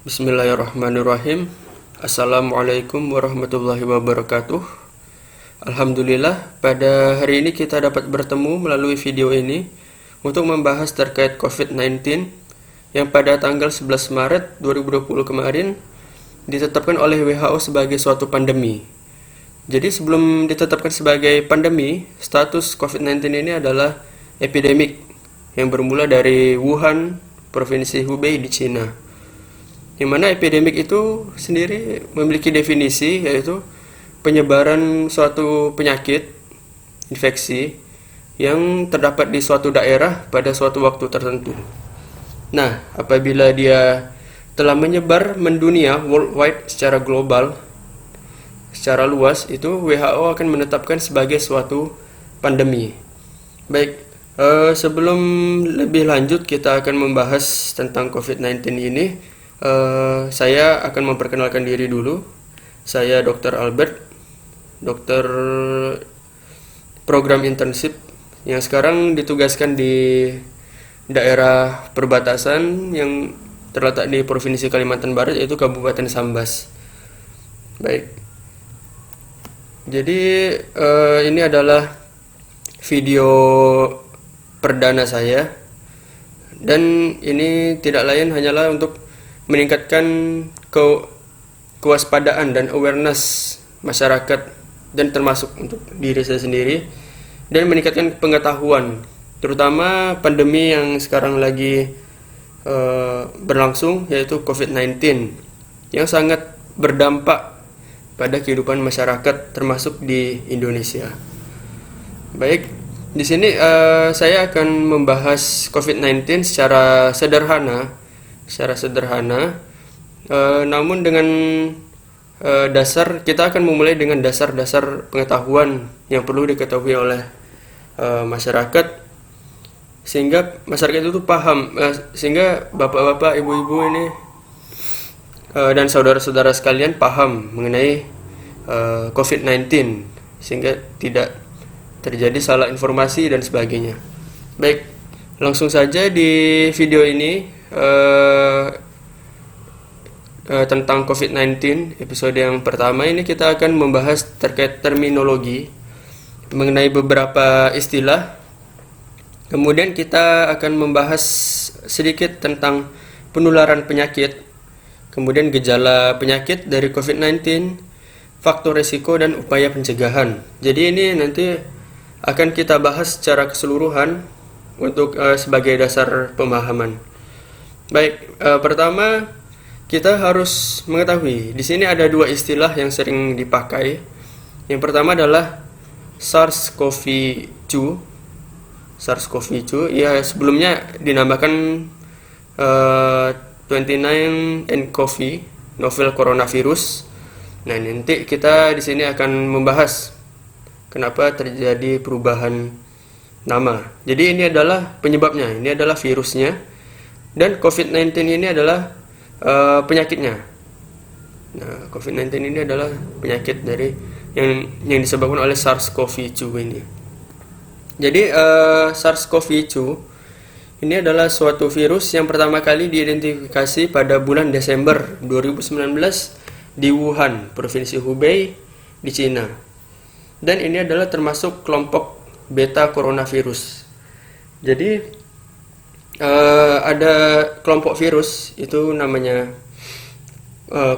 Bismillahirrahmanirrahim. Assalamualaikum warahmatullahi wabarakatuh. Alhamdulillah, pada hari ini kita dapat bertemu melalui video ini untuk membahas terkait COVID-19 yang pada tanggal 11 Maret 2020 kemarin ditetapkan oleh WHO sebagai suatu pandemi. Jadi sebelum ditetapkan sebagai pandemi, status COVID-19 ini adalah epidemik yang bermula dari Wuhan, Provinsi Hubei di Cina. Yang mana epidemik itu sendiri memiliki definisi, yaitu penyebaran suatu penyakit infeksi yang terdapat di suatu daerah pada suatu waktu tertentu. Nah, apabila dia telah menyebar mendunia worldwide secara global, secara luas, itu WHO akan menetapkan sebagai suatu pandemi. Baik, sebelum lebih lanjut kita akan membahas tentang COVID-19 ini. Saya akan memperkenalkan diri dulu. Saya Dr. Albert, dokter program internship yang sekarang ditugaskan di daerah perbatasan yang terletak di Provinsi Kalimantan Barat, yaitu Kabupaten Sambas. Baik. Jadi ini adalah video perdana saya, dan ini tidak lain hanyalah untuk meningkatkan kewaspadaan dan awareness masyarakat, dan termasuk untuk diri saya sendiri, dan meningkatkan pengetahuan terutama pandemi yang sekarang lagi berlangsung, yaitu COVID-19 yang sangat berdampak pada kehidupan masyarakat termasuk di Indonesia. Baik, di sini saya akan membahas COVID-19 secara sederhana, namun dengan kita akan memulai dengan dasar-dasar pengetahuan yang perlu diketahui oleh masyarakat, sehingga masyarakat itu paham, sehingga bapak-bapak, ibu-ibu ini dan saudara-saudara sekalian paham mengenai COVID-19, sehingga tidak terjadi salah informasi dan sebagainya. Baik, langsung saja di video ini tentang COVID-19 episode yang pertama ini kita akan membahas terkait terminologi mengenai beberapa istilah. Kemudian kita akan membahas sedikit tentang penularan penyakit, kemudian gejala penyakit dari COVID-19, faktor risiko, dan upaya pencegahan. Jadi ini nanti akan kita bahas secara keseluruhan untuk sebagai dasar pemahaman. Baik, pertama kita harus mengetahui di sini ada dua istilah yang sering dipakai. Yang pertama adalah SARS-CoV-2. SARS-CoV-2 ya sebelumnya dinamakan 29nCoV, novel coronavirus. Nah, nanti kita di sini akan membahas kenapa terjadi perubahan nama. Jadi ini adalah penyebabnya, ini adalah virusnya. Dan COVID-19 ini adalah penyakitnya. Nah, COVID-19 ini adalah penyakit dari yang disebabkan oleh SARS-CoV-2 ini. Jadi SARS-CoV-2 ini adalah suatu virus yang pertama kali diidentifikasi pada bulan Desember 2019 di Wuhan, Provinsi Hubei di Cina. Dan ini adalah termasuk kelompok beta coronavirus. Jadi ada kelompok virus itu namanya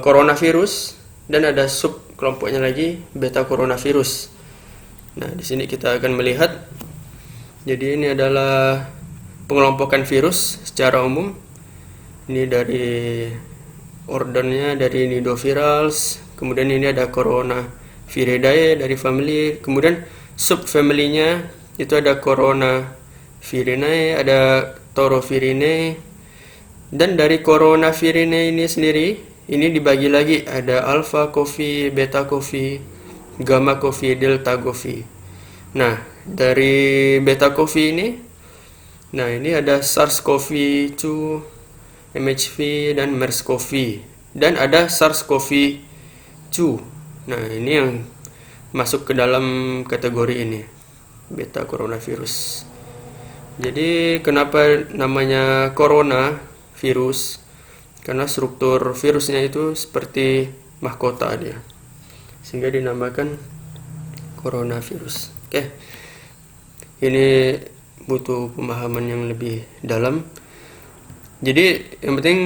coronavirus, dan ada sub kelompoknya lagi beta coronavirus. Nah, di sini kita akan melihat. Jadi ini adalah pengelompokan virus secara umum. Ini dari ordernya dari Nidovirales, kemudian ini ada Coronaviridae dari family, kemudian subfamily-nya itu ada Coronavirinae, ada Torovirinae, dan dari Coronavirinae ini sendiri ini dibagi lagi, ada Alpha Covi, Beta Covi, Gamma Covi, Delta Covi. Nah, dari Beta Covi ini, nah ini ada SARS-CoV-2, MHV, dan MERS-CoV, dan ada SARS-CoV-2. Nah, ini yang masuk ke dalam kategori ini, beta coronavirus. Jadi kenapa namanya corona virus? karena struktur virusnya itu seperti mahkota dia, sehingga dinamakan coronavirus. Oke, ini butuh pemahaman yang lebih dalam. Jadi yang penting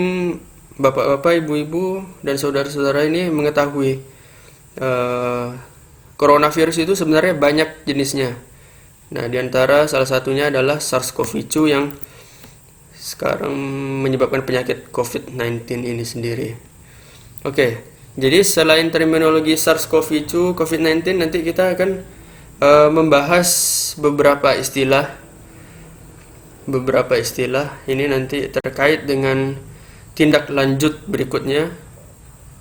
bapak-bapak, ibu-ibu, dan saudara-saudara ini mengetahui coronavirus itu sebenarnya banyak jenisnya. Nah, diantara salah satunya adalah SARS-CoV-2 yang sekarang menyebabkan penyakit COVID-19 ini sendiri. Oke, jadi selain terminologi SARS-CoV-2, COVID-19, nanti kita akan membahas beberapa istilah ini nanti terkait dengan tindak lanjut berikutnya.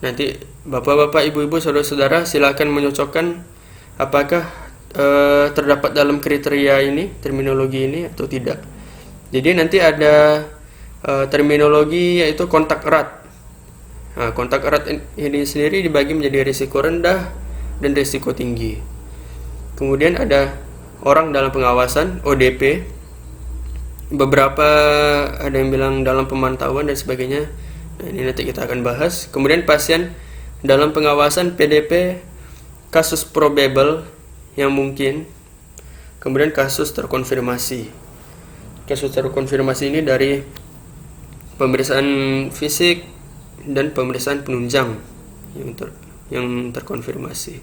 Nanti bapak-bapak, ibu-ibu, saudara-saudara silakan menyocokkan apakah terdapat dalam kriteria ini, terminologi ini atau tidak. Jadi nanti ada terminologi yaitu kontak erat. Nah, kontak erat ini sendiri dibagi menjadi risiko rendah dan risiko tinggi. Kemudian ada orang dalam pengawasan, ODP. Beberapa ada yang bilang dalam pemantauan dan sebagainya. Nah, ini nanti kita akan bahas. Kemudian pasien dalam pengawasan, PDP, kasus probable yang mungkin. Kemudian kasus terkonfirmasi. Kasus terkonfirmasi ini dari pemeriksaan fisik dan pemeriksaan penunjang yang terkonfirmasi.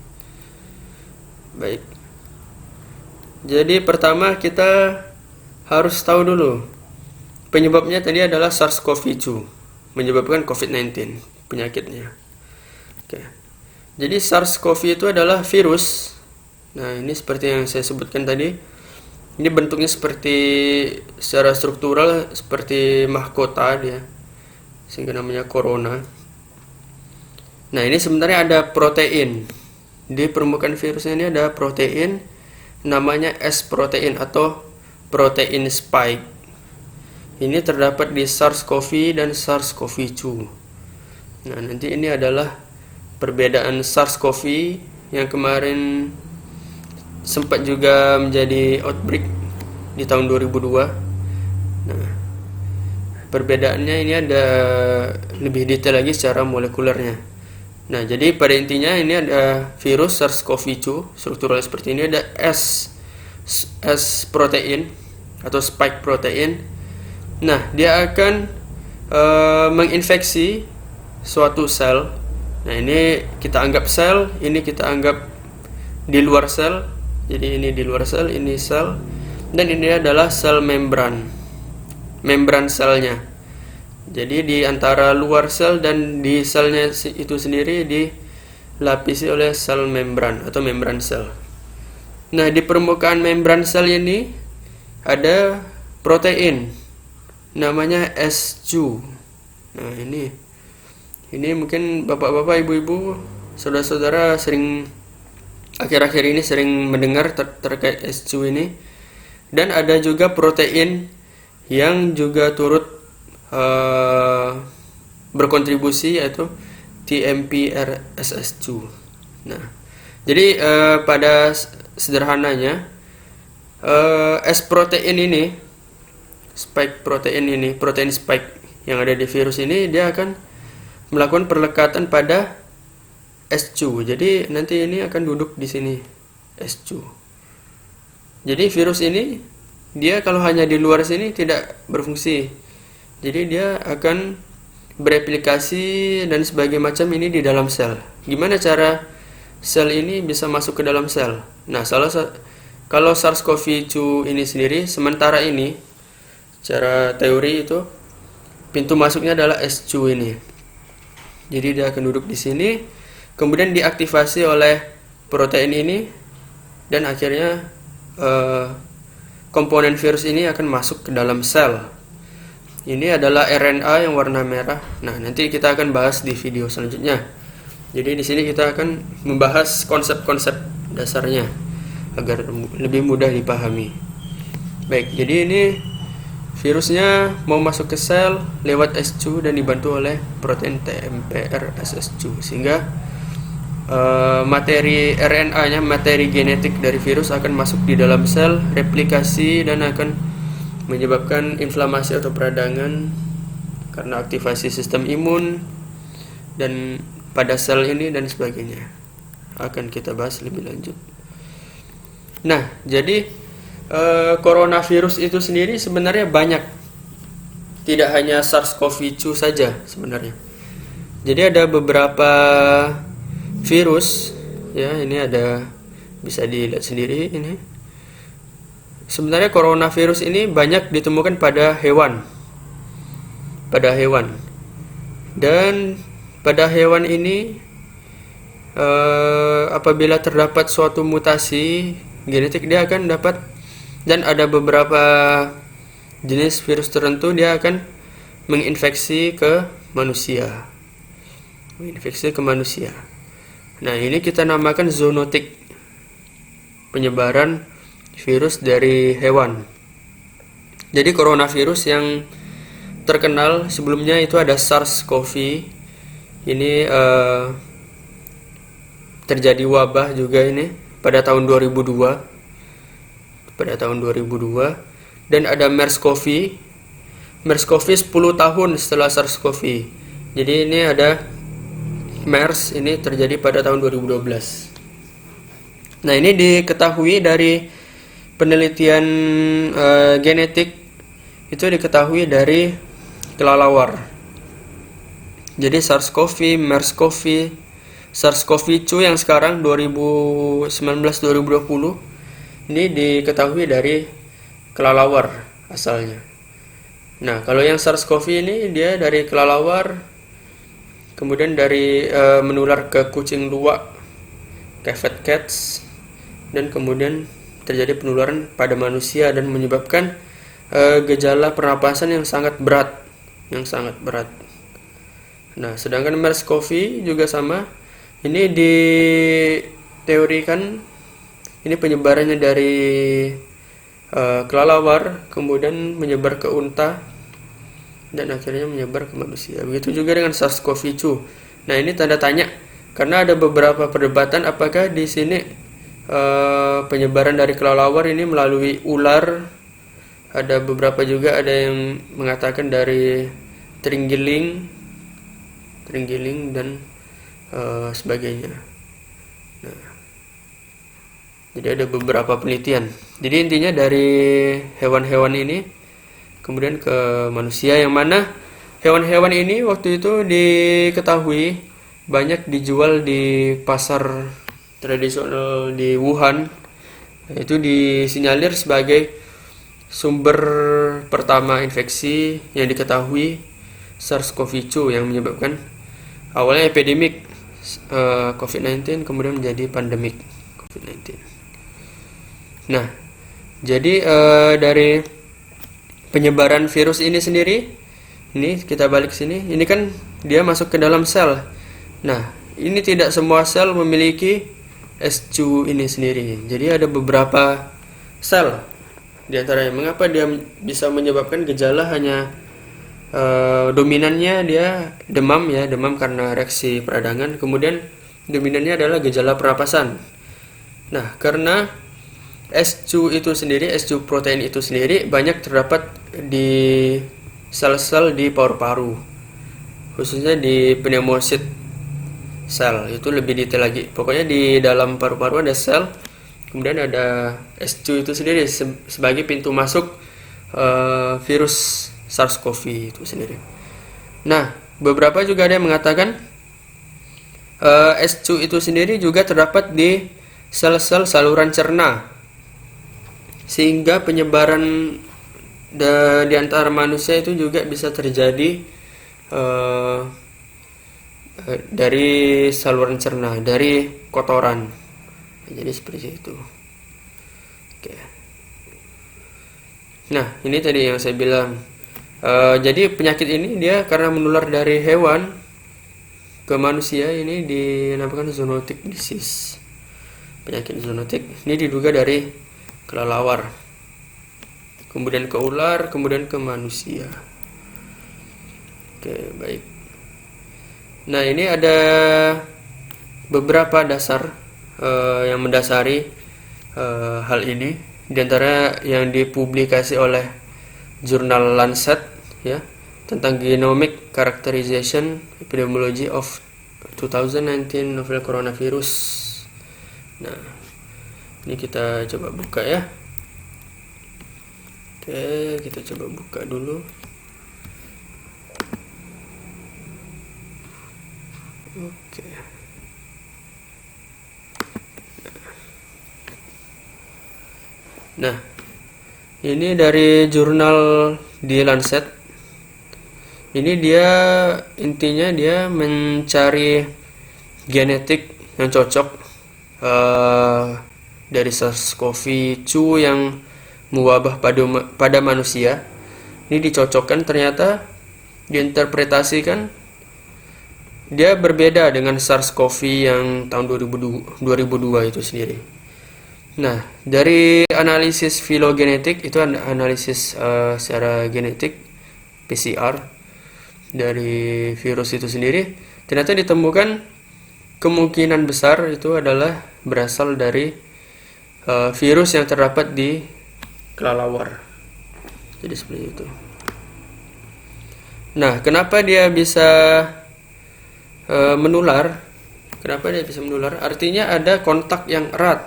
Baik. Jadi pertama kita harus tahu dulu penyebabnya tadi adalah SARS-CoV-2, menyebabkan COVID-19 penyakitnya. Oke. Jadi SARS-CoV itu adalah virus. Nah, ini seperti yang saya sebutkan tadi. Ini bentuknya secara struktural seperti mahkota dia, sehingga namanya corona. Nah, ini sebenarnya ada protein. Di permukaan virusnya ini ada protein, namanya S protein atau protein spike. Ini terdapat di SARS-CoV dan SARS-CoV-2. Nah, nanti ini adalah perbedaan SARS-CoV yang kemarin sempat juga menjadi outbreak di tahun 2002. Nah, perbedaannya ini ada lebih detail lagi secara molekulernya. Nah, jadi pada intinya ini ada virus SARS-CoV-2, struktural seperti ini, ada S protein atau spike protein. Nah, dia akan menginfeksi suatu sel. Nah, ini kita anggap sel, ini kita anggap di luar sel. Jadi ini di luar sel, ini sel, dan ini adalah sel membran selnya. Jadi di antara luar sel dan di selnya itu sendiri dilapisi oleh sel membran atau membran sel. Nah, di permukaan membran sel ini ada protein namanya S2. Nah, ini mungkin bapak-bapak, ibu-ibu, saudara-saudara akhir-akhir ini sering mendengar terkait S2 ini. Dan ada juga protein yang juga turut berkontribusi, yaitu TMPRSS2. Nah, jadi pada sederhananya S protein ini, spike protein ini, protein spike yang ada di virus ini, dia akan melakukan perlekatan pada S2. Jadi nanti ini akan duduk di sini S2. Jadi virus ini dia kalau hanya di luar sini tidak berfungsi. Jadi dia akan bereplikasi dan sebagainya macam ini di dalam sel. Gimana cara sel ini bisa masuk ke dalam sel? Nah, kalau SARS-CoV-2 ini sendiri sementara ini secara teori itu pintu masuknya adalah S2 ini. Jadi dia akan duduk di sini, kemudian diaktifasi oleh protein ini, dan akhirnya komponen virus ini akan masuk ke dalam sel. Ini adalah RNA yang warna merah. Nah, nanti kita akan bahas di video selanjutnya. Jadi di sini kita akan membahas konsep-konsep dasarnya agar lebih mudah dipahami. Baik, jadi ini virusnya mau masuk ke sel lewat S2 dan dibantu oleh protein TMPRSS2, sehingga materi RNA-nya, materi genetik dari virus akan masuk di dalam sel, replikasi, dan akan menyebabkan inflamasi atau peradangan karena aktivasi sistem imun dan pada sel ini dan sebagainya. Akan kita bahas lebih lanjut. Nah, jadi coronavirus itu sendiri sebenarnya banyak. Tidak hanya SARS-CoV-2 saja sebenarnya. Jadi ada beberapa virus, ya, ini ada, bisa dilihat sendiri ini. Sebenarnya coronavirus ini banyak ditemukan pada hewan. Dan pada hewan ini apabila terdapat suatu mutasi genetik, dia akan dapat, dan ada beberapa jenis virus tertentu dia akan menginfeksi ke manusia. Nah, ini kita namakan zoonotik, penyebaran virus dari hewan. Jadi coronavirus yang terkenal sebelumnya itu ada SARS-CoV. Ini terjadi wabah juga ini pada tahun 2002. Dan ada MERS-CoV. MERS-CoV 10 tahun setelah SARS-CoV. Jadi ini ada MERS, ini terjadi pada tahun 2012. Nah, ini diketahui dari penelitian genetik, itu diketahui dari kelelawar. Jadi SARS-CoV, MERS-CoV, SARS-CoV-2 yang sekarang 2019-2020 ini diketahui dari kelelawar asalnya. Nah, kalau yang SARS-CoV ini dia dari kelelawar, kemudian dari menular ke kucing luwak, civet cats, dan kemudian terjadi penularan pada manusia dan menyebabkan gejala pernapasan yang sangat berat. Nah, sedangkan MERS-CoV juga sama. Ini diteorikan ini penyebarannya dari kelelawar, kemudian menyebar ke unta, dan akhirnya menyebar ke manusia. Begitu juga dengan SARS-CoV-2. Nah, ini tanda tanya karena ada beberapa perdebatan apakah di sini penyebaran dari kelelawar ini melalui ular. Ada beberapa juga ada yang mengatakan dari terenggiling dan sebagainya. Nah, jadi ada beberapa penelitian. Jadi intinya dari hewan-hewan ini kemudian ke manusia, yang mana hewan-hewan ini waktu itu diketahui banyak dijual di pasar tradisional di Wuhan. Itu disinyalir sebagai sumber pertama infeksi yang diketahui SARS-CoV-2 yang menyebabkan awalnya epidemik COVID-19 kemudian menjadi pandemik COVID-19. Nah, jadi dari penyebaran virus ini sendiri, ini kita balik sini, ini kan dia masuk ke dalam sel. Nah, ini tidak semua sel memiliki S2 ini sendiri. Jadi ada beberapa sel di antaranya. Mengapa dia bisa menyebabkan gejala hanya dominannya dia demam karena reaksi peradangan, kemudian dominannya adalah gejala pernapasan. Nah, karena S2 itu sendiri, S2 protein itu sendiri banyak terdapat di sel-sel di paru-paru, khususnya di pneumocyte sel. Itu lebih detail lagi. Pokoknya di dalam paru-paru ada sel, kemudian ada S2 itu sendiri sebagai pintu masuk virus SARS-CoV itu sendiri. Nah, beberapa juga ada yang mengatakan S2 itu sendiri juga terdapat di sel-sel saluran cerna, sehingga penyebaran di antara manusia itu juga bisa terjadi dari saluran cerna, dari kotoran. Jadi seperti itu. Oke. Nah, ini tadi yang saya bilang. Jadi penyakit ini dia karena menular dari hewan ke manusia, ini dinamakan zoonotic disease. Penyakit zoonotik ini diduga dari kelelawar, kemudian ke ular, kemudian ke manusia. Oke, baik. Nah, ini ada beberapa dasar yang mendasari hal ini. Di antara yang dipublikasi oleh jurnal Lancet, ya, tentang Genomic Characterization Epidemiology of 2019 Novel Coronavirus. Nah, ini kita coba buka ya. Oke, kita coba buka dulu. Oke. Nah, ini dari jurnal The Lancet. Ini dia intinya dia mencari genetik yang cocok dari SARS-CoV-2 yang mewabah pada manusia. Ini dicocokkan, ternyata diinterpretasikan dia berbeda dengan SARS-CoV yang tahun 2002 itu sendiri. Nah, dari analisis filogenetik, itu analisis secara genetik PCR dari virus itu sendiri, ternyata ditemukan kemungkinan besar itu adalah berasal dari virus yang terdapat di kelelawar. Jadi seperti itu. Nah, kenapa dia bisa menular? Kenapa dia bisa menular? Artinya ada kontak yang erat.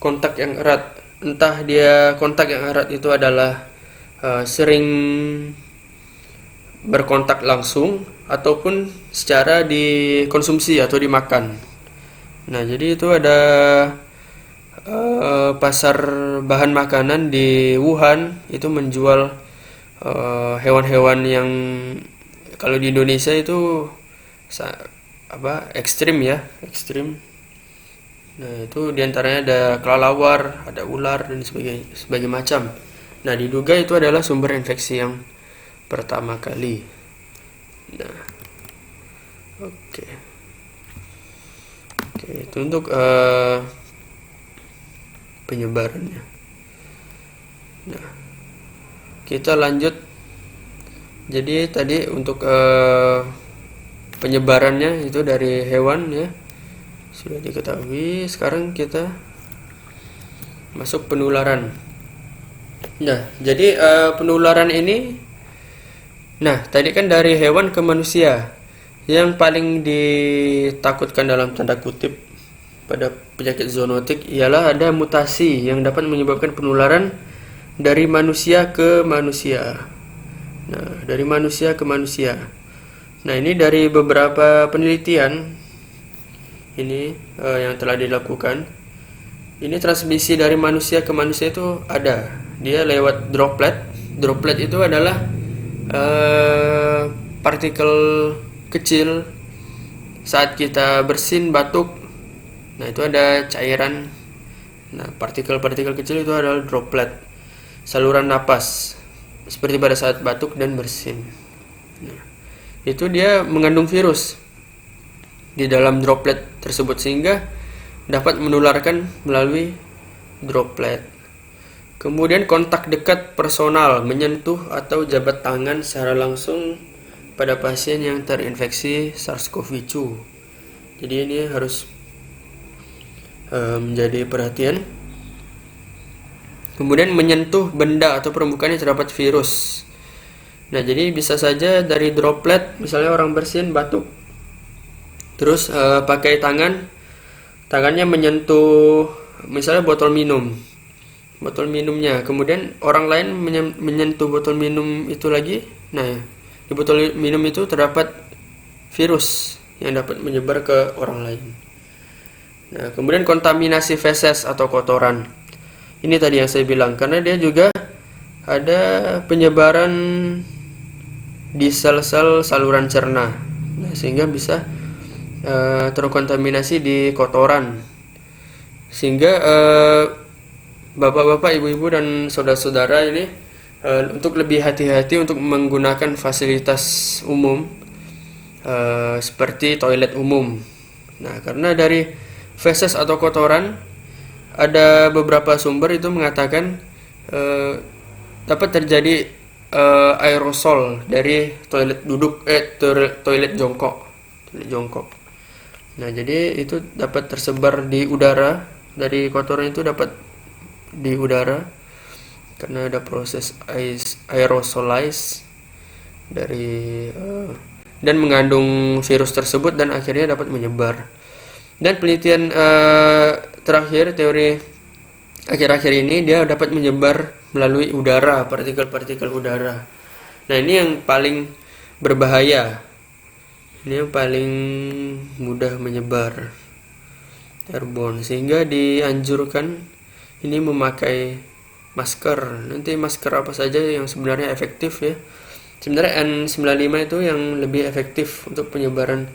Kontak yang erat. Entah dia kontak yang erat itu adalah sering berkontak langsung ataupun secara dikonsumsi atau dimakan. Nah, jadi itu ada pasar bahan makanan di Wuhan itu menjual hewan-hewan yang kalau di Indonesia itu ekstrim ya, ekstrim. Nah, itu diantaranya ada kelelawar, ada ular dan sebagainya macam. Nah, diduga itu adalah sumber infeksi yang pertama kali. Nah, oke, itu untuk penyebarannya. Nah, kita lanjut. Jadi tadi untuk penyebarannya itu dari hewan ya, sudah diketahui. Sekarang kita masuk penularan. Nah, jadi penularan ini, nah tadi kan dari hewan ke manusia. Yang paling ditakutkan dalam tanda kutip pada penyakit zoonotik ialah ada mutasi yang dapat menyebabkan penularan dari manusia ke manusia. Nah, dari manusia ke manusia. Nah, ini dari beberapa penelitian ini yang telah dilakukan. Ini transmisi dari manusia ke manusia itu ada. Dia lewat droplet. Droplet itu adalah partikel kecil saat kita bersin, batuk. Nah, itu ada cairan. Nah, partikel-partikel kecil itu adalah droplet, saluran napas, seperti pada saat batuk dan bersin. Nah, itu dia mengandung virus di dalam droplet tersebut sehingga dapat menularkan melalui droplet. Kemudian kontak dekat personal, menyentuh atau jabat tangan secara langsung pada pasien yang terinfeksi SARS-CoV-2. Jadi ini harus menjadi perhatian. Kemudian menyentuh benda atau permukaan yang terdapat virus. Nah, jadi bisa saja dari droplet, misalnya orang bersin, batuk, terus pakai tangannya menyentuh misalnya botol minumnya, kemudian orang lain menyentuh botol minum itu lagi. Nah, di botol minum itu terdapat virus yang dapat menyebar ke orang lain. Nah, kemudian kontaminasi feses atau kotoran. Ini tadi yang saya bilang, karena dia juga ada penyebaran di sel-sel saluran cerna. Nah, sehingga bisa terkontaminasi di kotoran. Sehingga bapak-bapak, ibu-ibu dan saudara-saudara ini untuk lebih hati-hati untuk menggunakan fasilitas umum seperti toilet umum. Nah, karena dari feses atau kotoran ada beberapa sumber itu mengatakan dapat terjadi aerosol dari toilet duduk, toilet jongkok. Nah, jadi itu dapat tersebar di udara, dari kotoran itu dapat di udara karena ada proses aerosolize. dan mengandung virus tersebut dan akhirnya dapat menyebar. Dan penelitian terakhir, teori akhir-akhir ini, dia dapat menyebar melalui udara, partikel-partikel udara. Nah, ini yang paling berbahaya. Ini yang paling mudah menyebar, airborne, sehingga dianjurkan ini memakai masker. Nanti masker apa saja yang sebenarnya efektif ya. Sebenarnya N95 itu yang lebih efektif untuk penyebaran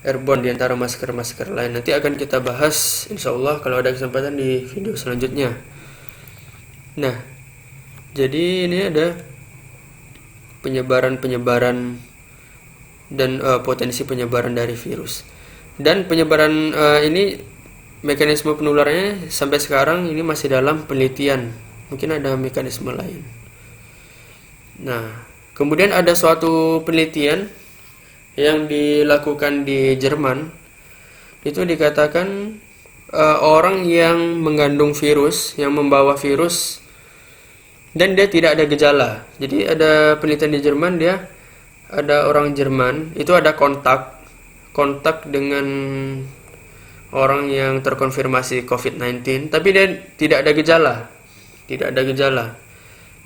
airborne di antara masker-masker lain. Nanti akan kita bahas insya Allah kalau ada kesempatan di video selanjutnya. Nah, jadi ini ada penyebaran dan potensi penyebaran dari virus. Dan penyebaran ini, mekanisme penularannya sampai sekarang ini masih dalam penelitian. Mungkin ada mekanisme lain. Nah, kemudian ada suatu penelitian yang dilakukan di Jerman. Itu dikatakan orang yang mengandung virus, yang membawa virus, dan dia tidak ada gejala. Jadi ada penelitian di Jerman, dia ada orang Jerman, itu ada kontak dengan orang yang terkonfirmasi COVID-19, tapi dia tidak ada gejala.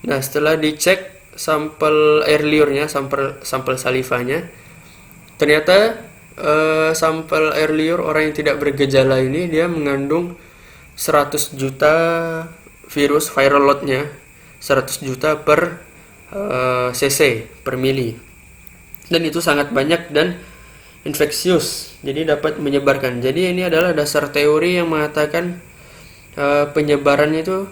Nah, setelah dicek sampel air liurnya, sampel salivanya, ternyata sampel air liur orang yang tidak bergejala ini dia mengandung 100 juta virus, viral loadnya 100 juta per cc per mili, dan itu sangat banyak dan infeksius, jadi dapat menyebarkan. Jadi ini adalah dasar teori yang mengatakan penyebarannya itu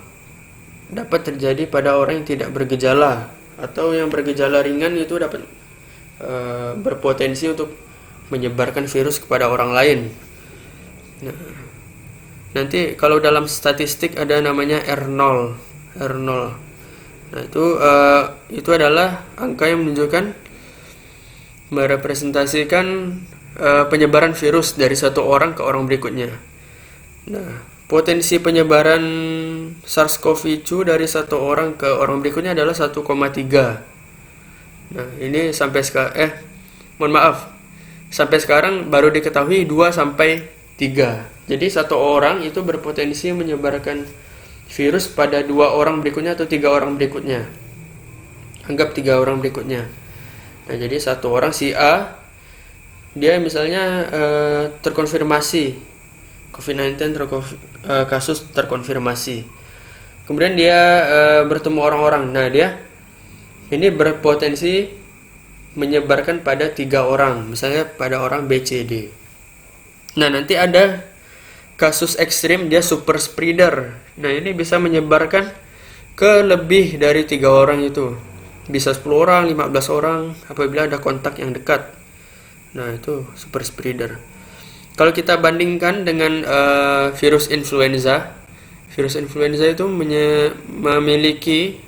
dapat terjadi pada orang yang tidak bergejala, atau yang bergejala ringan itu dapat berpotensi untuk menyebarkan virus kepada orang lain. Nah, nanti kalau dalam statistik ada namanya R0. Nah, itu adalah angka yang menunjukkan, merepresentasikan penyebaran virus dari satu orang ke orang berikutnya. Nah, potensi penyebaran SARS-CoV-2 dari satu orang ke orang berikutnya adalah 1,3. Nah, ini sampai sampai sekarang baru diketahui 2 sampai 3. Jadi satu orang itu berpotensi menyebarkan virus pada 2 orang berikutnya atau 3 orang berikutnya. Anggap 3 orang berikutnya. Nah, jadi satu orang si A, dia misalnya terkonfirmasi COVID-19, kasus terkonfirmasi. Kemudian dia bertemu orang-orang. Nah, dia ini berpotensi menyebarkan pada 3 orang, misalnya pada orang B, C, D. Nah, nanti ada kasus ekstrim, dia super spreader. Nah, ini bisa menyebarkan ke lebih dari 3 orang itu. Bisa 10 orang, 15 orang apabila ada kontak yang dekat. Nah, itu super spreader. Kalau kita bandingkan dengan virus influenza itu memiliki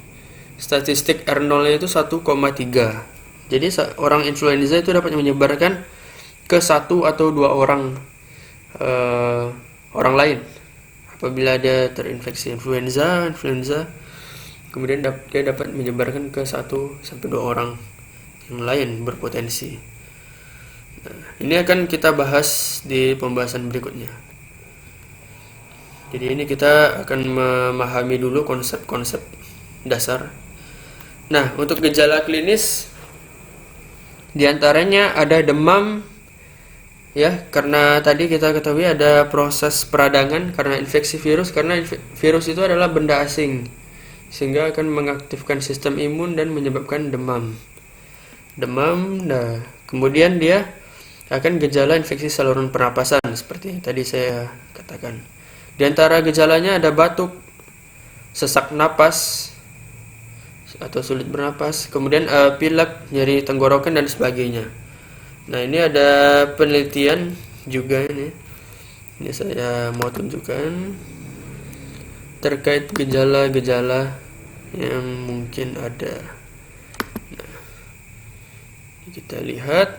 statistik R0-nya itu 1,3. Jadi orang influenza itu dapat menyebarkan ke 1 atau 2 orang lain apabila dia terinfeksi influenza, kemudian dia dapat menyebarkan ke 1 sampai 2 orang yang lain berpotensi. Nah, ini akan kita bahas di pembahasan berikutnya. Jadi ini kita akan memahami dulu konsep-konsep dasar. Nah, untuk gejala klinis diantaranya ada demam, ya, karena tadi kita ketahui ada proses peradangan karena infeksi virus, karena virus itu adalah benda asing, sehingga akan mengaktifkan sistem imun dan menyebabkan demam. Nah, kemudian dia akan gejala infeksi saluran pernapasan seperti yang tadi saya katakan. Di antara gejalanya ada batuk, sesak napas atau sulit bernapas, kemudian pilek, nyeri tenggorokan dan sebagainya. Nah, ini ada penelitian juga ini. Ini saya mau tunjukkan terkait gejala-gejala yang mungkin ada. Nah, kita lihat.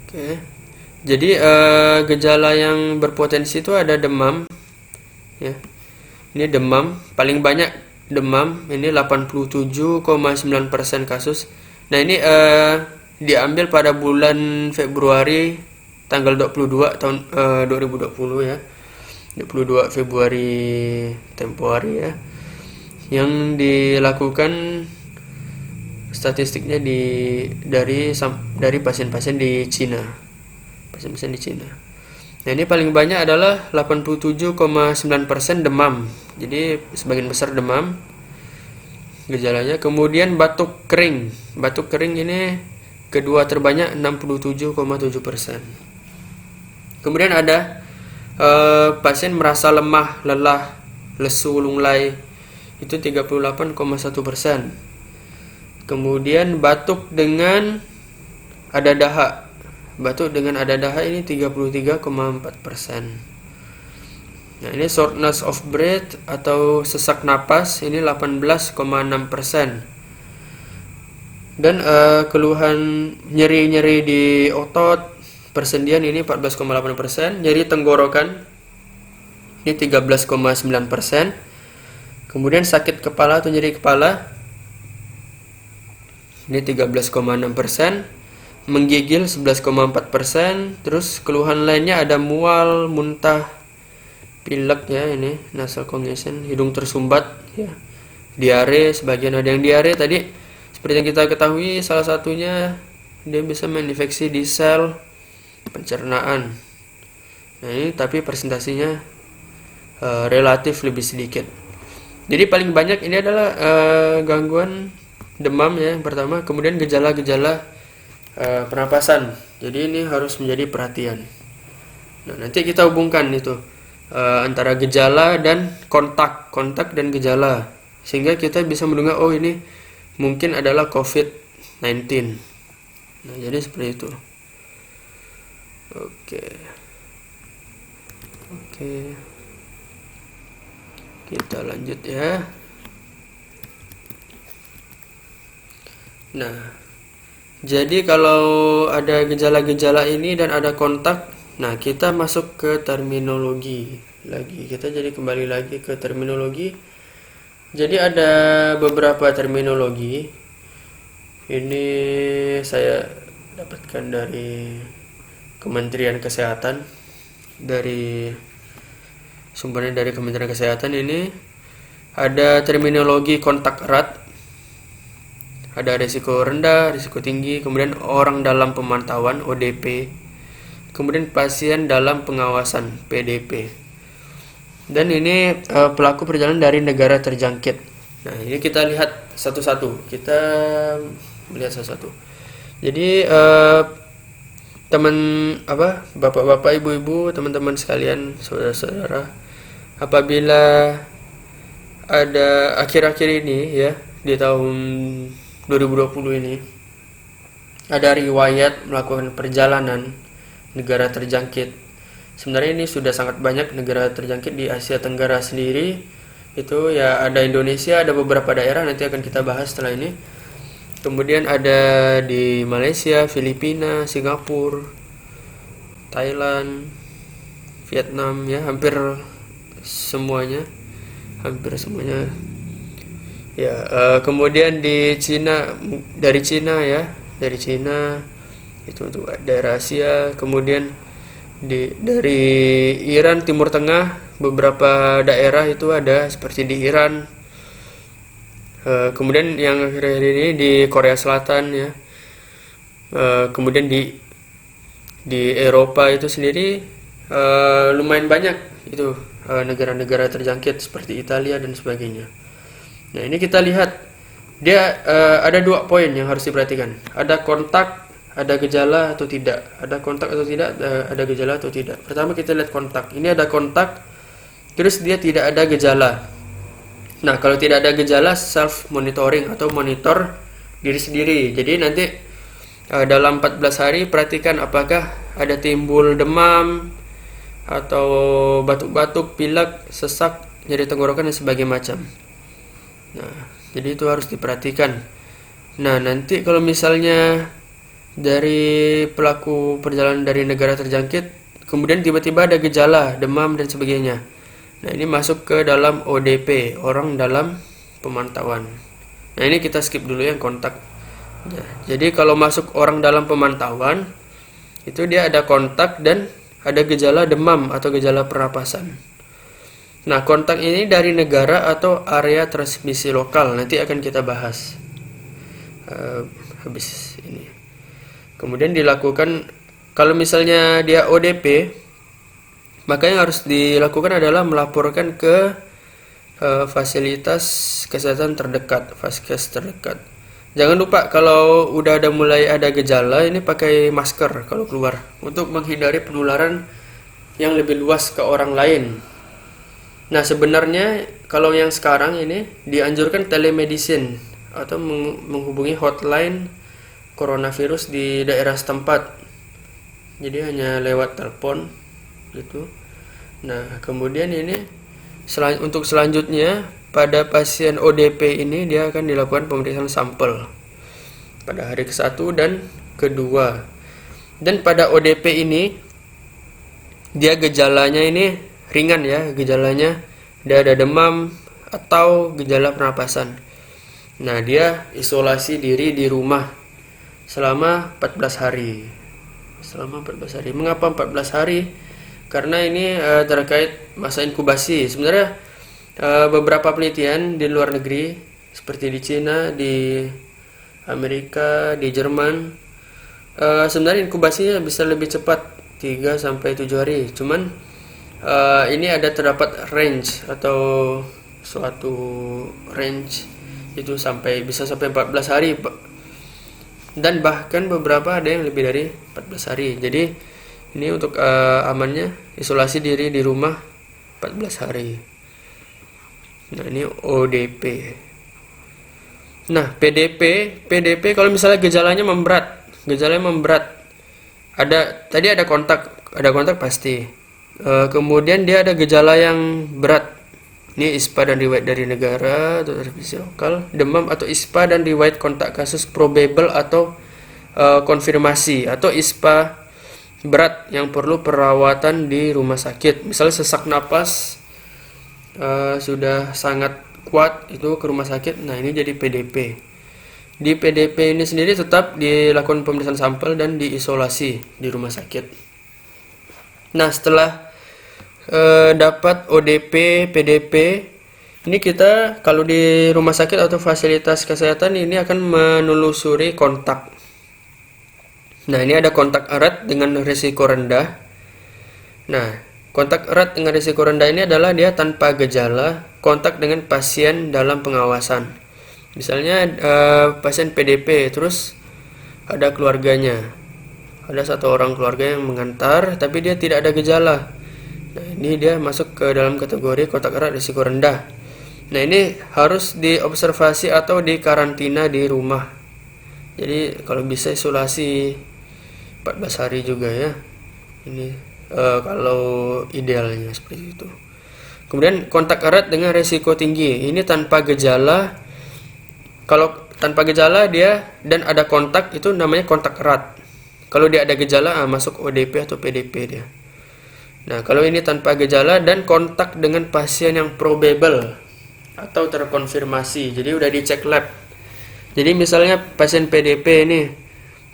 Oke. Jadi gejala yang berpotensi itu ada demam, ya. Ini demam paling banyak demam, ini 87,9% kasus. Nah, ini diambil pada bulan Februari tanggal 22 tahun 2020 ya. 22 Februari tempo hari ya. Yang dilakukan statistiknya dari pasien-pasien di Cina. Pasien-pasien di Cina. Nah, ini paling banyak adalah 87,9% demam. Jadi sebagian besar demam gejalanya. Kemudian batuk kering. Batuk kering ini kedua terbanyak 67,7%. Kemudian ada pasien merasa lemah, lelah, lesu, lunglai. Itu 38,1%. Kemudian batuk dengan ada dahak. Batuk dengan ada dahak ini 33,4%. Nah, ini shortness of breath atau sesak napas ini 18,6%. Dan keluhan nyeri-nyeri di otot, persendian ini 14,8%, nyeri tenggorokan ini 13,9%. Kemudian sakit kepala atau nyeri kepala ini 13,6%, menggigil 11,4%, terus keluhan lainnya ada mual, muntah, pilek ya, ini nasal congestion, hidung tersumbat ya, diare, sebagian ada yang diare tadi seperti yang kita ketahui, salah satunya dia bisa menginfeksi di sel pencernaan. Nah, ini tapi presentasinya relatif lebih sedikit. Jadi paling banyak ini adalah gangguan demam ya yang pertama, kemudian gejala-gejala pernapasan. Jadi ini harus menjadi perhatian. Nah, nanti kita hubungkan itu antara gejala dan kontak dan gejala, sehingga kita bisa menduga oh ini mungkin adalah COVID-19. Nah, jadi seperti itu. Oke. Kita lanjut ya. Nah, jadi kalau ada gejala-gejala ini dan ada kontak, nah kita masuk ke terminologi lagi. Kita jadi kembali lagi ke terminologi. Jadi ada beberapa terminologi. Ini saya dapatkan dari Kementerian Kesehatan, dari sumbernya dari Kementerian Kesehatan. Ini ada terminologi kontak erat, ada risiko rendah, risiko tinggi, kemudian orang dalam pemantauan ODP, kemudian pasien dalam pengawasan PDP. Dan ini pelaku perjalanan dari negara terjangkit. Nah, ini kita lihat satu-satu. Kita melihat satu-satu. Jadi bapak-bapak, ibu-ibu, teman-teman sekalian, saudara-saudara, apabila ada akhir-akhir ini ya, di tahun 2020 ini ada riwayat melakukan perjalanan negara terjangkit. Sebenarnya ini sudah sangat banyak negara terjangkit di Asia Tenggara sendiri. Itu ya ada Indonesia, ada beberapa daerah nanti akan kita bahas setelah ini. Kemudian ada di Malaysia, Filipina, Singapura, Thailand, Vietnam ya, hampir semuanya. Ya, kemudian di Cina, dari Cina itu untuk daerah Asia. Kemudian dari Iran, Timur Tengah, beberapa daerah itu ada seperti di Iran. Kemudian yang akhir-akhir ini di Korea Selatan ya. Kemudian di Eropa itu sendiri lumayan banyak itu negara-negara terjangkit seperti Italia dan sebagainya. Nah, ini kita lihat dia ada 2 poin yang harus diperhatikan. Ada kontak, ada gejala atau tidak. Ada kontak atau tidak, ada gejala atau tidak. Pertama kita lihat kontak. Ini ada kontak, terus dia tidak ada gejala. Nah, kalau tidak ada gejala, self monitoring atau monitor diri sendiri. Jadi nanti dalam 14 hari perhatikan apakah ada timbul demam atau batuk-batuk, pilek, sesak, nyeri tenggorokan dan sebagainya macam. Nah, jadi itu harus diperhatikan. Nah, nanti kalau misalnya dari pelaku perjalanan dari negara terjangkit, kemudian tiba-tiba ada gejala, demam dan sebagainya. Nah, ini masuk ke dalam ODP, orang dalam pemantauan. Nah, ini kita skip dulu yang kontak. Nah, jadi kalau masuk orang dalam pemantauan, itu dia ada kontak dan ada gejala demam atau gejala pernapasan. Nah, kontak ini dari negara atau area transmisi lokal, nanti akan kita bahas habis ini. Kemudian dilakukan, kalau misalnya dia ODP, maka yang harus dilakukan adalah melaporkan ke fasilitas kesehatan terdekat, Vaskes terdekat. Jangan lupa kalau udah mulai ada gejala, ini pakai masker kalau keluar untuk menghindari penularan yang lebih luas ke orang lain. Nah, sebenarnya kalau yang sekarang ini dianjurkan telemedicine atau menghubungi hotline coronavirus di daerah setempat. Jadi hanya lewat telepon gitu. Nah, kemudian ini untuk selanjutnya pada pasien ODP ini dia akan dilakukan pemeriksaan sampel pada hari ke-1 dan ke-2. Dan pada ODP ini dia gejalanya ini ringan ya, gejalanya dia ada demam atau gejala pernapasan. Nah, dia isolasi diri di rumah selama 14 hari. Selama 14 hari. Mengapa 14 hari? Karena ini terkait masa inkubasi. Sebenarnya beberapa penelitian di luar negeri seperti di Cina, di Amerika, di Jerman, sebenarnya inkubasinya bisa lebih cepat 3 sampai 7 hari. Cuman ini ada terdapat range atau suatu range itu bisa sampai 14 hari. Dan bahkan beberapa ada yang lebih dari 14 hari. Jadi ini untuk amannya isolasi diri di rumah 14 hari. Nah, ini ODP. Nah, PDP kalau misalnya gejalanya memberat. Tadi ada kontak pasti. Kemudian dia ada gejala yang berat. Ini ISPA dan riwayat dari negara atau transmisi lokal, demam atau ISPA dan riwayat kontak kasus probable atau konfirmasi, atau ISPA berat yang perlu perawatan di rumah sakit. Misalnya sesak napas sudah sangat kuat, itu ke rumah sakit. Nah, ini jadi PDP. Di PDP ini sendiri tetap dilakukan pemeriksaan sampel dan diisolasi di rumah sakit. Nah, setelah dapat ODP, PDP, ini kita kalau di rumah sakit atau fasilitas kesehatan ini akan menelusuri kontak. Nah, ini ada kontak erat dengan risiko rendah. Nah, kontak erat dengan risiko rendah ini adalah dia tanpa gejala, kontak dengan pasien dalam pengawasan. Misalnya pasien PDP, terus ada keluarganya. Ada satu orang keluarga yang mengantar, tapi dia tidak ada gejala. Nah, ini dia masuk ke dalam kategori kontak erat risiko rendah. Nah, ini harus diobservasi atau dikarantina di rumah. Jadi kalau bisa isolasi 14 hari juga ya. Ini kalau idealnya seperti itu. Kemudian kontak erat dengan risiko tinggi. Ini tanpa gejala. Kalau tanpa gejala dia dan ada kontak, itu namanya kontak erat. Kalau dia ada gejala masuk ODP atau PDP dia. Nah, kalau ini tanpa gejala dan kontak dengan pasien yang probable atau terkonfirmasi. Jadi udah dicek lab. Jadi misalnya pasien PDP ini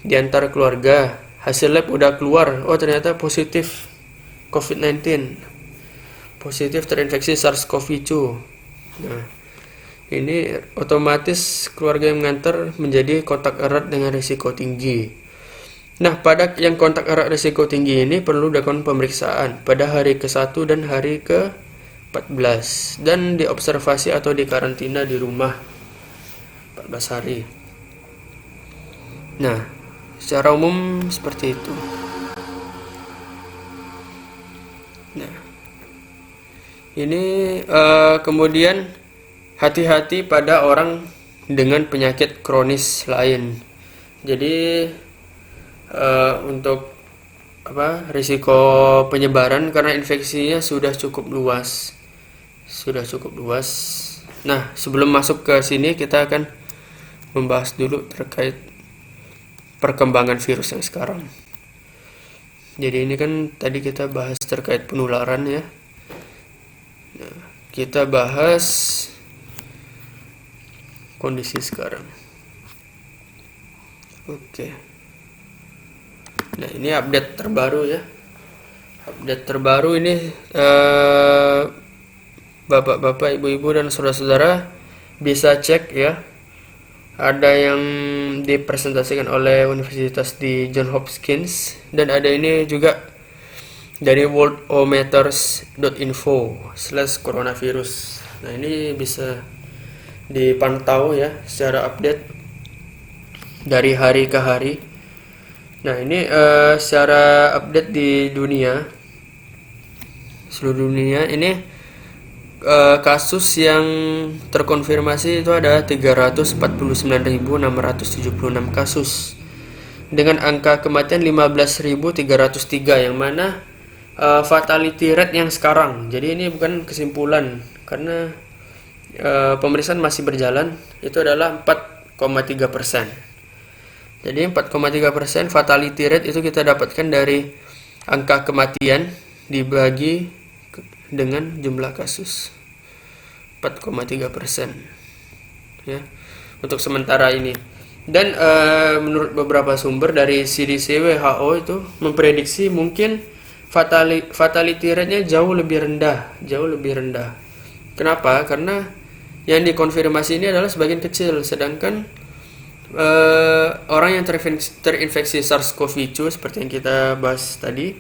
diantar keluarga, hasil lab udah keluar, oh ternyata positif COVID-19, positif terinfeksi SARS-CoV-2. Nah, ini otomatis keluarga yang mengantar menjadi kontak erat dengan risiko tinggi. Nah, pada yang kontak erat risiko tinggi ini perlu dilakukan pemeriksaan pada hari ke-1 dan hari ke-14 dan diobservasi atau dikarantina di rumah 14 hari. Nah, secara umum seperti itu. Nah, ini kemudian hati-hati pada orang dengan penyakit kronis lain. Jadi untuk risiko penyebaran karena infeksinya sudah cukup luas. Nah, sebelum masuk ke sini kita akan membahas dulu terkait perkembangan virus yang sekarang. Jadi ini kan tadi kita bahas terkait penularan ya. Nah, kita bahas kondisi sekarang. Oke. Nah, ini update terbaru ya. Update terbaru ini bapak-bapak, ibu-ibu dan saudara-saudara bisa cek ya. Ada yang dipresentasikan oleh universitas di Johns Hopkins dan ada ini juga dari worldometers.info/coronavirus. Nah, ini bisa dipantau ya secara update dari hari ke hari. Nah, ini secara update di dunia, seluruh dunia ini kasus yang terkonfirmasi itu ada 349.676 kasus dengan angka kematian 15.303, yang mana fatality rate yang sekarang. Jadi ini bukan kesimpulan karena pemeriksaan masih berjalan, itu adalah 4,3%. Jadi 4,3% fatality rate itu kita dapatkan dari angka kematian dibagi dengan jumlah kasus. 4,3% ya untuk sementara ini. Dan menurut beberapa sumber dari CDC, WHO itu memprediksi mungkin fatality rate-nya jauh lebih rendah. Kenapa? Karena yang dikonfirmasi ini adalah sebagian kecil, sedangkan orang yang terinfeksi SARS-CoV-2 seperti yang kita bahas tadi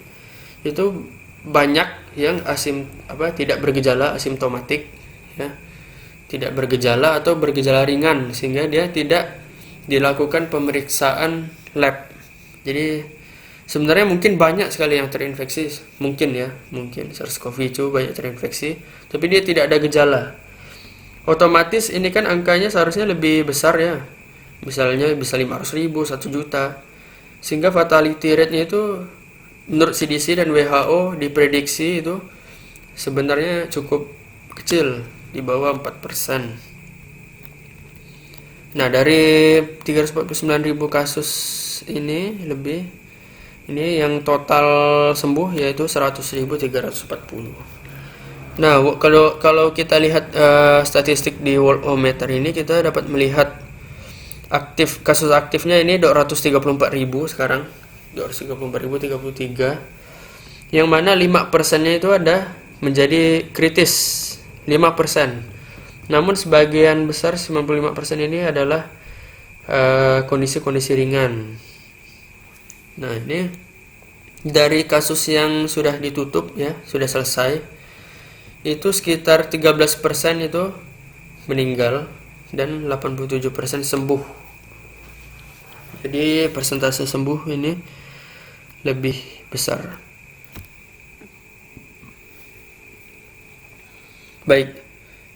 itu banyak yang tidak bergejala, asimptomatik ya, tidak bergejala atau bergejala ringan, sehingga dia tidak dilakukan pemeriksaan lab. Jadi sebenarnya mungkin banyak sekali yang terinfeksi, mungkin SARS-CoV-2 banyak terinfeksi, tapi dia tidak ada gejala. Otomatis ini kan angkanya seharusnya lebih besar ya, misalnya bisa 500.000, 1 juta, sehingga fatality rate-nya itu menurut CDC dan WHO diprediksi itu sebenarnya cukup kecil, di bawah 4%. Nah, dari 349.000 kasus ini yang total sembuh yaitu 100.340. Nah, kalau kita lihat statistik di Worldometer ini, kita dapat melihat kasus aktifnya ini 234.000 sekarang, 234.033, yang mana 5%-nya itu ada menjadi kritis, 5%. Namun sebagian besar 95% ini adalah kondisi-kondisi ringan. Nah, ini dari kasus yang sudah ditutup ya, sudah selesai, itu sekitar 13% itu meninggal dan 87% sembuh. Jadi persentase sembuh ini lebih besar. Baik,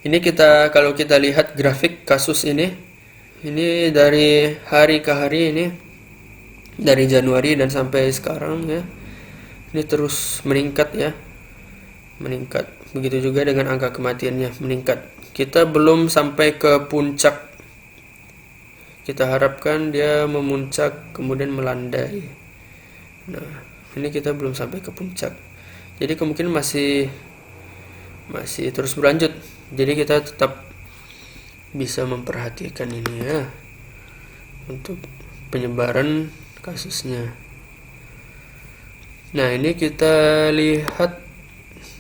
ini kalau kita lihat grafik kasus ini dari hari ke hari, ini dari Januari dan sampai sekarang ya, ini terus meningkat ya, meningkat. Begitu juga dengan angka kematiannya meningkat. Kita belum sampai ke puncak. Kita harapkan dia memuncak kemudian melandai. Nah, ini kita belum sampai ke puncak. Jadi kemungkinan masih terus berlanjut. Jadi kita tetap bisa memperhatikan ini ya, untuk penyebaran kasusnya. Nah, ini kita lihat,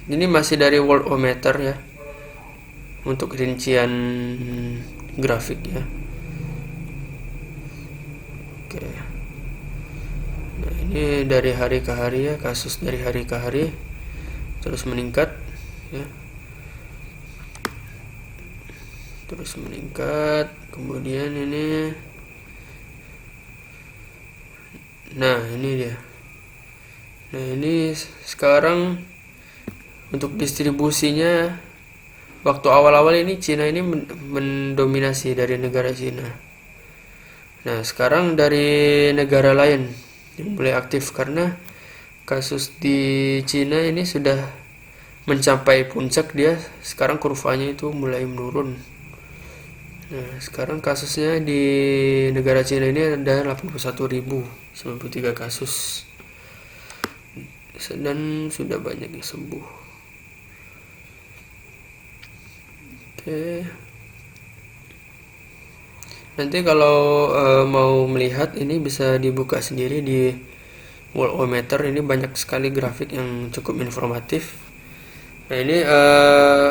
ini masih dari Worldometer ya, untuk rincian grafik ya. Oke. Nah, ini dari hari ke hari ya, kasus dari hari ke hari terus meningkat ya. Terus meningkat, kemudian ini, nah ini dia. Nah, ini sekarang untuk distribusinya, waktu awal-awal ini Cina ini mendominasi dari negara Cina. Nah, sekarang dari negara lain yang mulai aktif karena kasus di Cina ini sudah mencapai puncak, dia sekarang kurvanya itu mulai menurun. Nah, sekarang kasusnya di negara Cina ini ada 81.093 kasus dan sudah banyak yang sembuh. Oke. Nanti kalau mau melihat ini bisa dibuka sendiri di Worldometer. Ini banyak sekali grafik yang cukup informatif. Nah, ini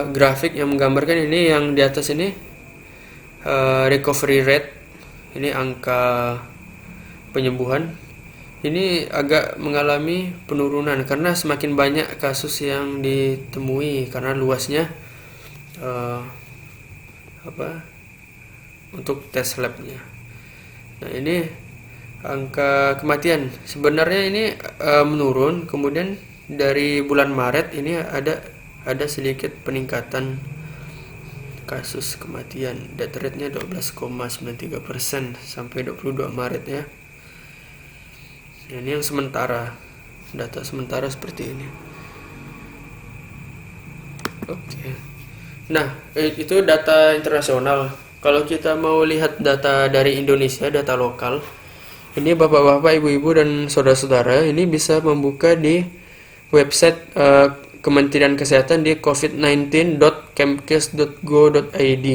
grafik yang menggambarkan ini yang di atas ini recovery rate. Ini angka penyembuhan. Ini agak mengalami penurunan karena semakin banyak kasus yang ditemui karena luasnya untuk tes labnya. Nah, ini angka kematian sebenarnya ini menurun. Kemudian dari bulan Maret ini ada sedikit peningkatan kasus kematian. Death rate-nya 12,93% sampai 22 Maret ya. Nah, ini yang sementara, data sementara seperti ini. Oke. Nah, itu data internasional. Kalau kita mau lihat data dari Indonesia, data lokal, ini bapak-bapak, ibu-ibu, dan saudara-saudara, ini bisa membuka di website Kementerian Kesehatan di covid19.kemkes.go.id.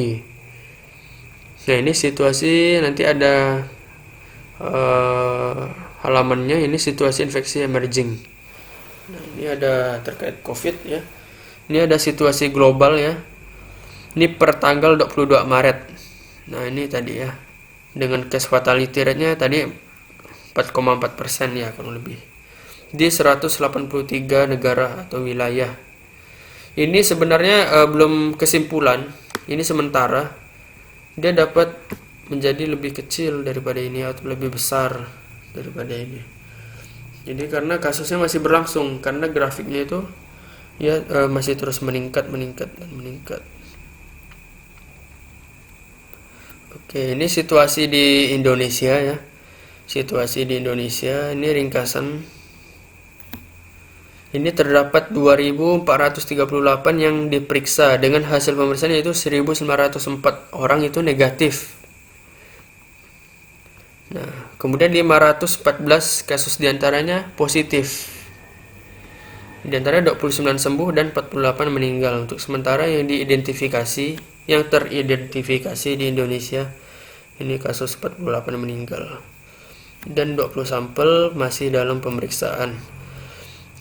Nah, ini situasi, nanti ada halamannya, ini situasi infeksi emerging. Nah, ini ada terkait COVID ya. Ini ada situasi global ya. Ini per tanggal 22 Maret. Nah, ini tadi ya. Dengan case fatality rate-nya tadi 4,4% ya kurang lebih. Di 183 negara atau wilayah. Ini sebenarnya belum kesimpulan. Ini sementara. Dia dapat menjadi lebih kecil daripada ini atau lebih besar daripada ini. Jadi karena kasusnya masih berlangsung, karena grafiknya itu ya masih terus meningkat. Oke, ini situasi di Indonesia ya. Situasi di Indonesia ini ringkasan. Ini terdapat 2.438 yang diperiksa dengan hasil pemeriksaan yaitu 1.904 orang itu negatif. Nah, kemudian 514 kasus diantaranya positif. Di antara 29 sembuh dan 48 meninggal. Untuk sementara yang teridentifikasi di Indonesia ini kasus 48 meninggal. Dan 20 sampel masih dalam pemeriksaan.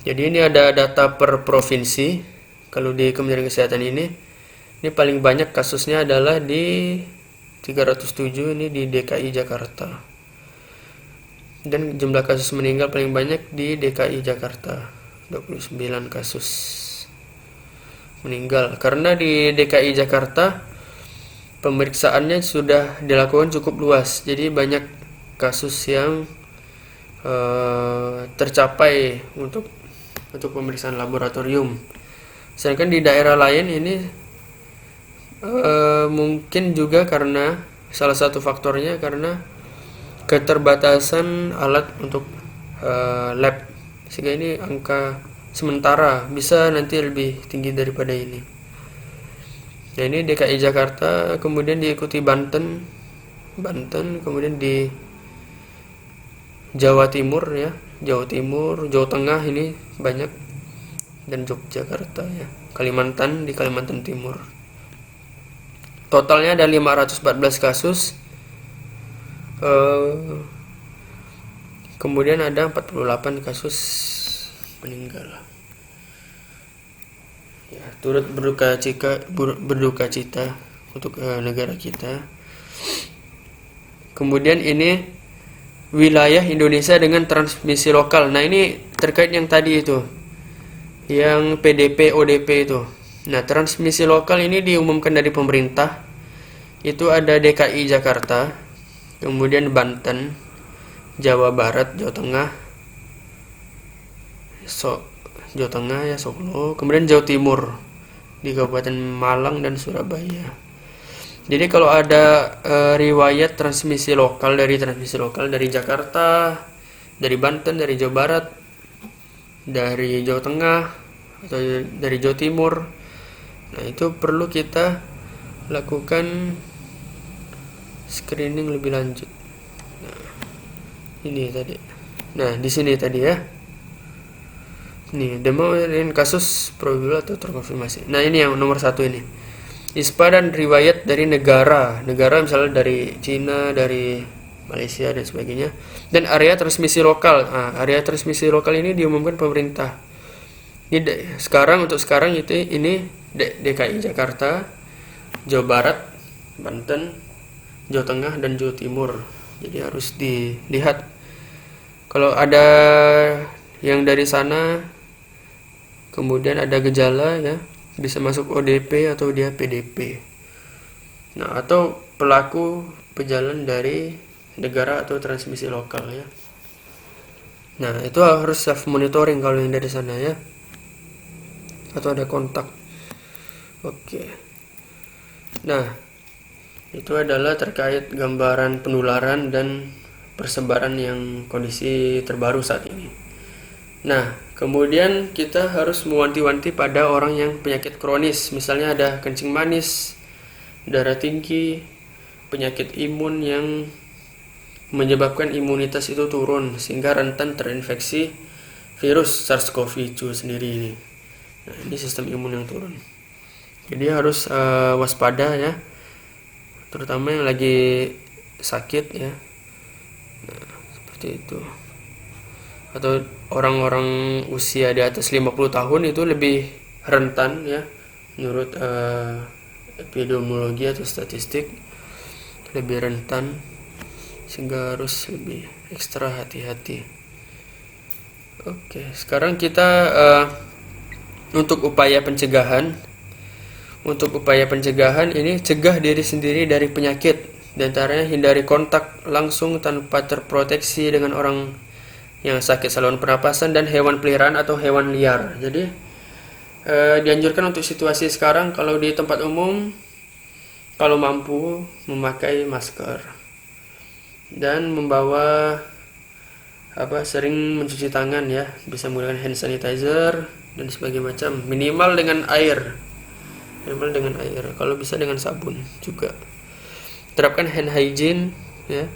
Jadi ini ada data per provinsi. Kalau di Kementerian Kesehatan ini paling banyak kasusnya adalah di 307 ini di DKI Jakarta. Dan jumlah kasus meninggal paling banyak di DKI Jakarta, 29 kasus meninggal. Karena di DKI Jakarta pemeriksaannya sudah dilakukan cukup luas, jadi banyak kasus yang tercapai untuk pemeriksaan laboratorium. Sedangkan di daerah lain ini mungkin juga karena salah satu faktornya karena keterbatasan alat untuk lab, sehingga ini angka sementara, bisa nanti lebih tinggi daripada ini. Nah, ini DKI Jakarta, kemudian diikuti Banten, kemudian di Jawa Timur ya, Jawa Tengah ini banyak, dan Yogyakarta ya, Kalimantan, di Kalimantan Timur. Totalnya ada 514 kasus. Kemudian ada 48 kasus meninggal. Ya, turut berduka cita untuk negara kita. Kemudian ini wilayah Indonesia dengan transmisi lokal. Nah, ini terkait yang tadi itu, yang PDP ODP itu. Nah, transmisi lokal ini diumumkan dari pemerintah. Itu ada DKI Jakarta, kemudian Banten, Jawa Barat, Jawa Tengah, Jawa Tengah ya, Solo, kemudian Jawa Timur di Kabupaten Malang dan Surabaya. Jadi kalau ada riwayat transmisi lokal dari Jakarta, dari Banten, dari Jawa Barat, dari Jawa Tengah atau dari Jawa Timur, nah itu perlu kita lakukan screening lebih lanjut. Nah, ini tadi. Nah, di sini tadi ya. Nih, demo kasus probable atau terkonfirmasi. Nah, ini yang nomor 1 ini. ISPA dan riwayat dari negara misalnya dari Cina, dari Malaysia dan sebagainya. Dan area transmisi lokal. Nah, area transmisi lokal ini diumumkan pemerintah. Untuk sekarang ini DKI Jakarta, Jawa Barat, Banten, Jawa Tengah dan Jawa Timur. Jadi harus dilihat. Kalau ada yang dari sana kemudian ada gejala ya, bisa masuk ODP atau dia PDP. Nah, atau pelaku pejalan dari negara atau transmisi lokal ya. Nah, itu harus self monitoring kalau yang dari sana ya. Atau ada kontak. Oke. Nah, itu adalah terkait gambaran penularan dan persebaran yang kondisi terbaru saat ini. Nah, kemudian kita harus mewanti-wanti pada orang yang penyakit kronis, misalnya ada kencing manis, darah tinggi, penyakit imun yang menyebabkan imunitas itu turun sehingga rentan terinfeksi virus SARS-CoV-2 sendiri ini. Nah, ini sistem imun yang turun. Jadi harus waspada ya, terutama yang lagi sakit ya. Nah, seperti itu. Atau orang-orang usia di atas 50 tahun itu lebih rentan ya, menurut epidemiologi atau statistik lebih rentan, sehingga harus lebih ekstra hati-hati. Oke, sekarang kita untuk upaya pencegahan ini cegah diri sendiri dari penyakit, diantaranya hindari kontak langsung tanpa terproteksi dengan orang yang sakit saluran pernapasan dan hewan peliharaan atau hewan liar. Jadi dianjurkan untuk situasi sekarang kalau di tempat umum, kalau mampu memakai masker dan membawa sering mencuci tangan ya, bisa menggunakan hand sanitizer dan sebagainya macam, minimal dengan air, kalau bisa dengan sabun juga. Terapkan hand hygiene ya,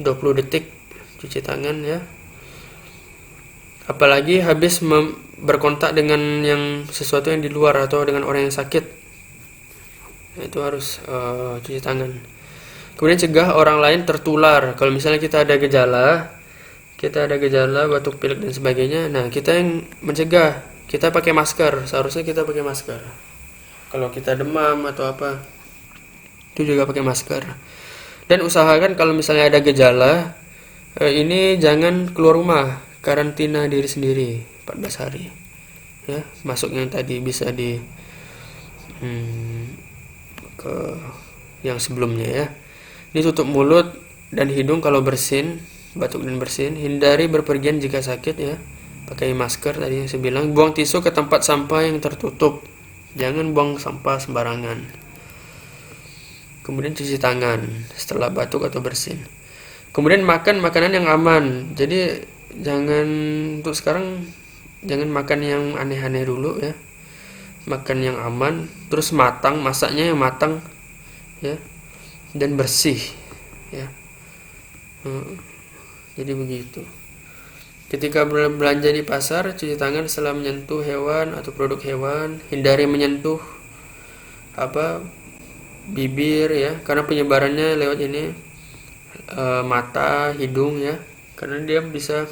20 detik cuci tangan ya. Apalagi habis berkontak dengan sesuatu yang di luar atau dengan orang yang sakit, itu harus cuci tangan. Kemudian cegah orang lain tertular. Kalau misalnya kita ada gejala batuk pilek dan sebagainya, nah kita yang mencegah, kita pakai masker, seharusnya kita pakai masker. Kalau kita demam atau apa, itu juga pakai masker. Dan usahakan kalau misalnya ada gejala ini jangan keluar rumah, karantina diri sendiri 14 hari ya. Masuknya tadi bisa ke yang sebelumnya ya. Ini tutup mulut dan hidung kalau bersin, batuk dan bersin. Hindari berpergian jika sakit ya, pakai masker tadi yang saya bilang. Buang tisu ke tempat sampah yang tertutup, jangan buang sampah sembarangan. Kemudian cuci tangan setelah batuk atau bersin. Kemudian makan makanan yang aman. Jadi untuk sekarang jangan makan yang aneh-aneh dulu ya. Makan yang aman, terus matang, masaknya yang matang ya, dan bersih ya. Jadi begitu. Ketika belanja di pasar, cuci tangan setelah menyentuh hewan atau produk hewan. Hindari menyentuh bibir ya, karena penyebarannya lewat ini mata, hidung ya, karena dia bisa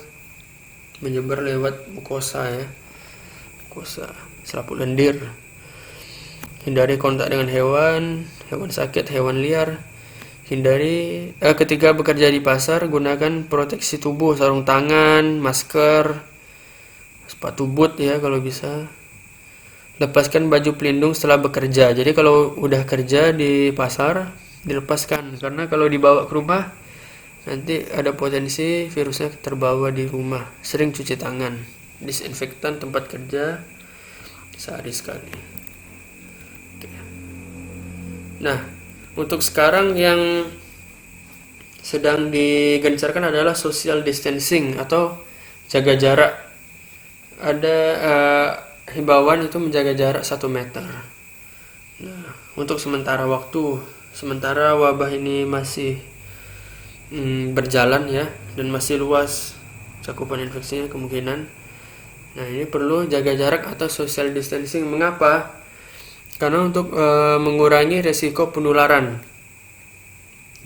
menyebar lewat mukosa ya, selaput lendir. Hindari kontak dengan hewan sakit, hewan liar. Hindari ketika bekerja di pasar, gunakan proteksi tubuh, sarung tangan, masker, sepatu boot ya kalau bisa. Lepaskan baju pelindung setelah bekerja. Jadi kalau udah kerja di pasar, dilepaskan, karena kalau dibawa ke rumah nanti ada potensi virusnya terbawa di rumah. Sering cuci tangan, disinfektan tempat kerja sehari sekali. Oke. Nah, untuk sekarang yang sedang digencarkan adalah social distancing atau jaga jarak. Ada himbauan itu menjaga jarak 1 meter. Nah, untuk sementara waktu, sementara wabah ini masih berjalan ya, dan masih luas cakupan infeksinya kemungkinan. Nah, ini perlu jaga jarak atau social distancing. Mengapa? karena untuk mengurangi resiko penularan.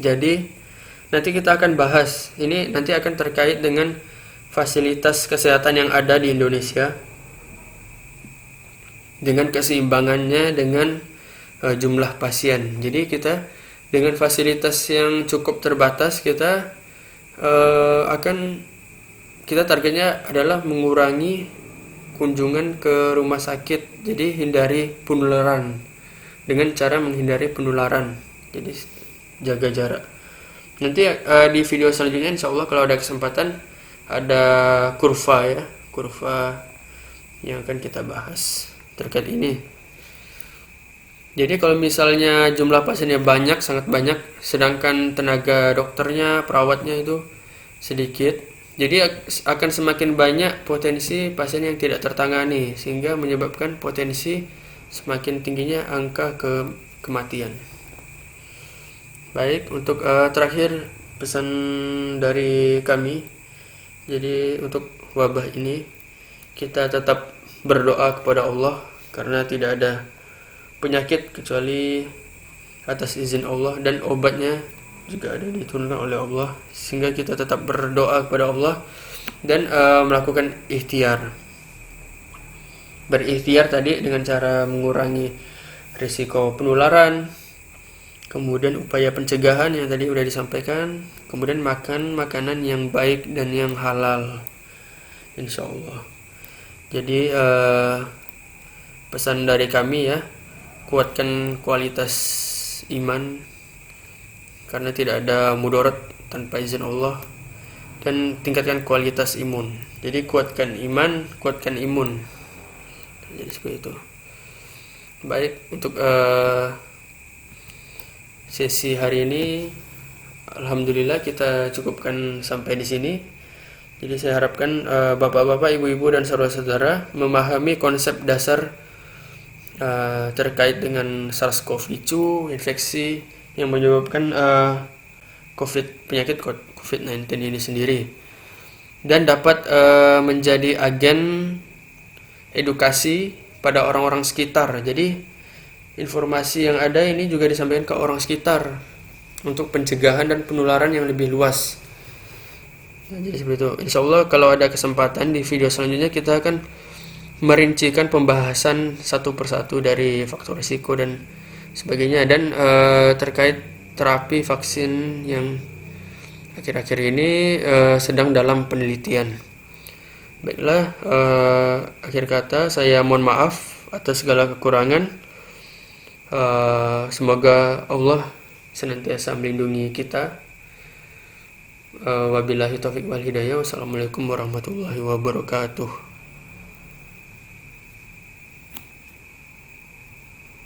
Jadi nanti kita akan bahas, ini nanti akan terkait dengan fasilitas kesehatan yang ada di Indonesia, dengan keseimbangannya dengan jumlah pasien. Jadi kita dengan fasilitas yang cukup terbatas, kita targetnya adalah mengurangi kunjungan ke rumah sakit. Jadi hindari penularan dengan cara menghindari penularan. Jadi jaga jarak. Nanti di video selanjutnya insya Allah kalau ada kesempatan ada kurva yang akan kita bahas terkait ini. Jadi kalau misalnya jumlah pasiennya banyak, sangat banyak, sedangkan tenaga dokternya, perawatnya itu sedikit, jadi akan semakin banyak potensi pasien yang tidak tertangani, sehingga menyebabkan potensi semakin tingginya angka kematian. Baik, untuk terakhir pesan dari kami, jadi untuk wabah ini kita tetap berdoa kepada Allah, karena tidak ada penyakit kecuali atas izin Allah, dan obatnya juga ada diturunkan oleh Allah, sehingga kita tetap berdoa kepada Allah dan melakukan berikhtiar tadi dengan cara mengurangi risiko penularan, kemudian upaya pencegahan yang tadi sudah disampaikan, kemudian makan makanan yang baik dan yang halal, insya Allah. Jadi pesan dari kami ya, kuatkan kualitas iman, karena tidak ada mudarat tanpa izin Allah, dan tingkatkan kualitas imun. Jadi kuatkan iman, kuatkan imun. Jadi seperti itu. Baik, untuk sesi hari ini alhamdulillah kita cukupkan sampai di sini. Jadi saya harapkan bapak-bapak, ibu-ibu dan saudara-saudara memahami konsep dasar terkait dengan SARS-CoV-2, infeksi yang menyebabkan penyakit COVID-19 ini sendiri, dan dapat menjadi agen edukasi pada orang-orang sekitar. Jadi informasi yang ada ini juga disampaikan ke orang sekitar untuk pencegahan dan penularan yang lebih luas. Nah, jadi seperti itu. Insya Allah kalau ada kesempatan di video selanjutnya kita akan merincikan pembahasan satu persatu dari faktor risiko dan sebagainya, dan terkait terapi vaksin yang akhir-akhir ini sedang dalam penelitian. Baiklah, akhir kata saya mohon maaf atas segala kekurangan. Semoga Allah senantiasa melindungi kita. Wabillahi taufiq wal hidayah. Wassalamualaikum warahmatullahi wabarakatuh.